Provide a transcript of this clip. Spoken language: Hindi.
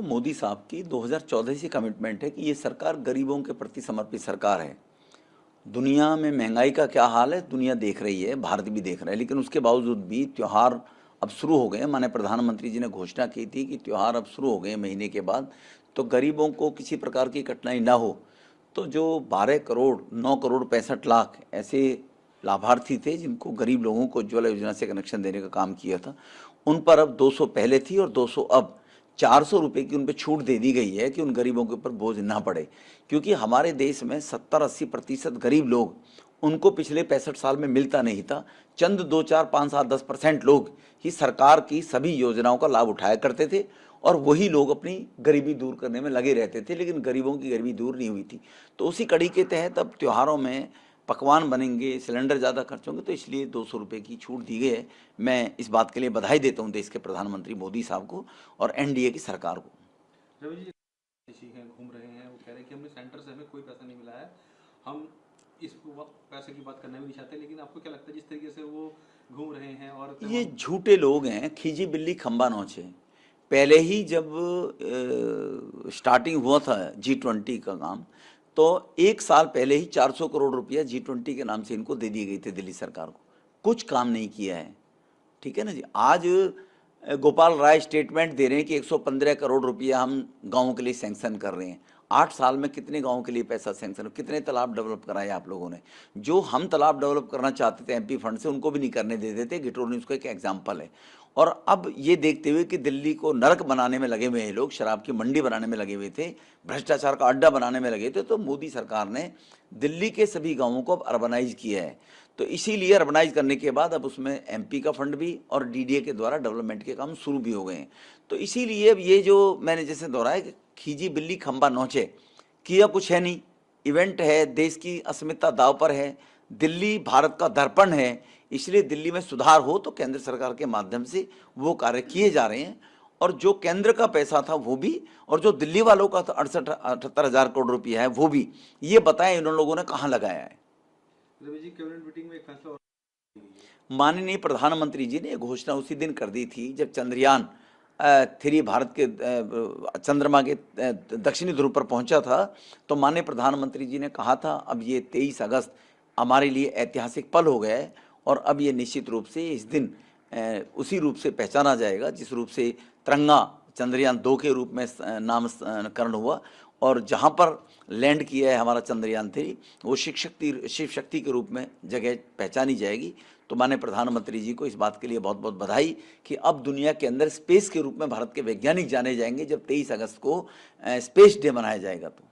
मोदी साहब की 2014 से कमिटमेंट है कि ये सरकार गरीबों के प्रति समर्पित सरकार है। दुनिया में महंगाई का क्या हाल है दुनिया देख रही है, भारत भी देख रहा है, लेकिन उसके बावजूद भी त्यौहार अब शुरू हो गए। माने प्रधानमंत्री जी ने घोषणा की थी कि त्यौहार अब शुरू हो गए महीने के बाद, तो गरीबों को किसी प्रकार की कठिनाई ना हो। तो जो 12 करोड़ 9 करोड़ 65 लाख ऐसे लाभार्थी थे जिनको गरीब लोगों को उज्ज्वला योजना से कनेक्शन देने का काम किया था, उन पर अब 200 पहले थी और 200 अब 400 रुपये की उन पर छूट दे दी गई है कि उन गरीबों के ऊपर बोझ ना पड़े। क्योंकि हमारे देश में 70-80% गरीब लोग, उनको पिछले 65 साल में मिलता नहीं था। चंद 2, 4, 5, 7, 10% लोग ही सरकार की सभी योजनाओं का लाभ उठाया करते थे और वही लोग अपनी गरीबी दूर करने में लगे रहते थे, लेकिन गरीबों की गरीबी दूर नहीं हुई थी। तो उसी कड़ी के तहत अब त्योहारों में पकवान बनेंगे, सिलेंडर ज़्यादा खर्च होंगे, तो इसलिए 200 रुपये की छूट दी गई है। मैं इस बात के लिए बधाई देता हूँ देश के प्रधानमंत्री मोदी साहब को और एनडीए की सरकार को। रवि जी घूम रहे हैं, वो कह रहे हैं कि हमने सेंटर से हमें कोई पैसा नहीं मिला है, हम इस पैसे की बात करना भी नहीं चाहते, लेकिन आपको क्या लगता है जिस तरीके से वो घूम रहे हैं? और ये झूठे लोग हैं, खीजी बिल्ली खंबा नोचे। पहले ही जब स्टार्टिंग हुआ था G20 का काम, तो 1 साल पहले ही 400 करोड़ रुपया G20 के नाम से इनको दे दिए गए थे दिल्ली सरकार को। कुछ काम नहीं किया है, ठीक है ना जी। आज गोपाल राय स्टेटमेंट दे रहे हैं कि 115 करोड़ रुपया हम गाँव के लिए सैंक्शन कर रहे हैं। 8 साल में कितने गाँव के लिए पैसा सैंक्शन, कितने तालाब डेवलप कराए आप लोगों ने? जो हम तालाब डेवलप करना चाहते थे एमपी फंड से, उनको भी नहीं करने दे देते। गिटोर न्यूज़ का एक एग्जाम्पल है। और अब ये देखते हुए कि दिल्ली को नरक बनाने में लगे हुए हैं लोग, शराब की मंडी बनाने में लगे हुए थे, भ्रष्टाचार का अड्डा बनाने में लगे थे, तो मोदी सरकार ने दिल्ली के सभी गाँवों को अब अर्बनाइज किया है। तो इसीलिए अर्बनाइज करने के बाद अब उसमें एमपी का फंड भी और डीडीए के द्वारा डेवलपमेंट के काम शुरू भी हो गए हैं। तो इसीलिए अब ये जो मैंने जैसे दोहराया कि खींची बिल्ली खंबा नोचे, किया कुछ है नहीं। इवेंट है, देश की अस्मिता दाव पर है, दिल्ली भारत का दर्पण है, इसलिए दिल्ली में सुधार हो तो केंद्र सरकार के माध्यम से वो कार्य किए जा रहे हैं। और जो केंद्र का पैसा था वो भी, और जो दिल्ली वालों का 68-78 हज़ार करोड़ रुपया है वो भी, ये बताएं इन लोगों ने कहाँ लगाया है। रवि जी, कैबिनेट मीटिंग में एक फैसला और माननीय प्रधानमंत्री जी ने घोषणा उसी दिन कर दी थी जब चंद्रयान 3 भारत के चंद्रमा के दक्षिणी ध्रुव पर पहुंचा था। तो माननीय प्रधानमंत्री जी ने कहा था अब ये 23 अगस्त हमारे लिए ऐतिहासिक पल हो गया है और अब ये निश्चित रूप से इस दिन उसी रूप से पहचाना जाएगा जिस रूप से तिरंगा चंद्रयान 2 के रूप में नामकरण हुआ और जहाँ पर लैंड किया है हमारा चंद्रयान 3, वो शिव शक्ति के रूप में जगह पहचानी जाएगी। तो माननीय प्रधानमंत्री जी को इस बात के लिए बहुत बहुत बधाई कि अब दुनिया के अंदर स्पेस के रूप में भारत के वैज्ञानिक जाने जाएंगे जब 23 अगस्त को स्पेस डे मनाया जाएगा। तो